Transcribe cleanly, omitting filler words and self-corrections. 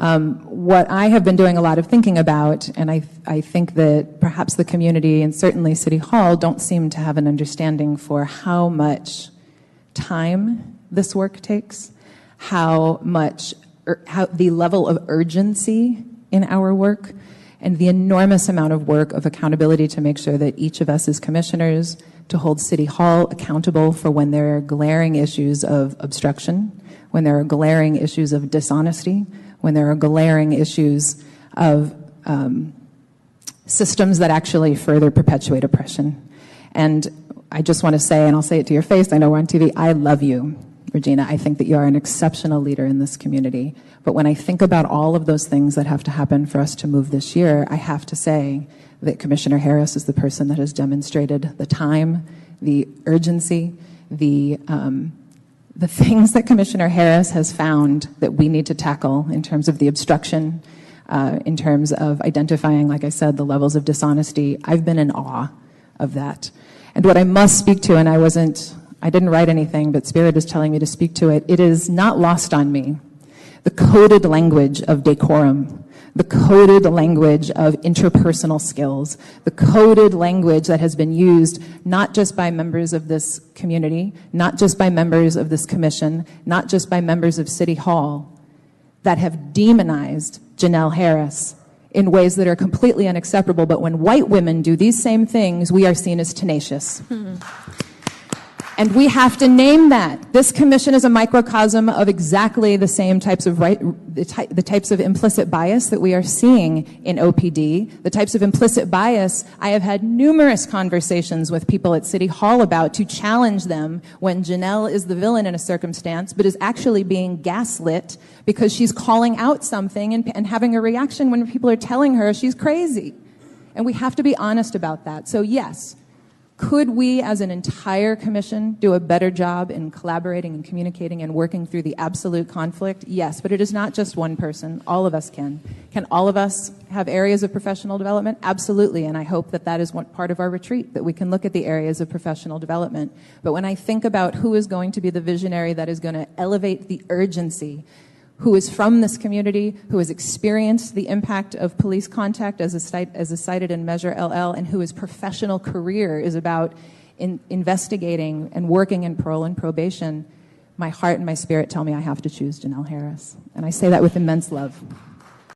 What I have been doing a lot of thinking about, and I think that perhaps the community and certainly City Hall don't seem to have an understanding for how much time this work takes, how the level of urgency in our work, and the enormous amount of work of accountability to make sure that each of us as commissioners, to hold City Hall accountable for when there are glaring issues of obstruction, when there are glaring issues of dishonesty, when there are glaring issues of systems that actually further perpetuate oppression. And I just want to say, and I'll say it to your face, I know we're on TV, I love you, Regina. I think that you are an exceptional leader in this community. But when I think about all of those things that have to happen for us to move this year, I have to say that Commissioner Harris is the person that has demonstrated the time, the urgency, the things that Commissioner Harris has found that we need to tackle in terms of the obstruction, in terms of identifying, like I said, the levels of dishonesty. I've been in awe of that. And what I must speak to, and I didn't write anything, but Spirit is telling me to speak to it, it is not lost on me. The coded language of decorum, the coded language of interpersonal skills, the coded language that has been used not just by members of this community, not just by members of this commission, not just by members of City Hall, that have demonized Ginale Harris in ways that are completely unacceptable. But when white women do these same things, we are seen as tenacious. And we have to name that. This commission is a microcosm of exactly the same types of the types of implicit bias that we are seeing in OPD, the types of implicit bias I have had numerous conversations with people at City Hall about to challenge them when Ginale is the villain in a circumstance, but is actually being gaslit because she's calling out something and having a reaction when people are telling her she's crazy. And we have to be honest about that. So yes, could we as an entire commission do a better job in collaborating and communicating and working through the absolute conflict? Yes, but it is not just one person. All of us can. Can all of us have areas of professional development? Absolutely, and I hope that that is one part of our retreat, that we can look at the areas of professional development. But when I think about who is going to be the visionary that is going to elevate the urgency, who is from this community, who has experienced the impact of police contact as cited in Measure LL, and whose professional career is about investigating and working in parole and probation, my heart and my spirit tell me I have to choose Ginale Harris. And I say that with immense love.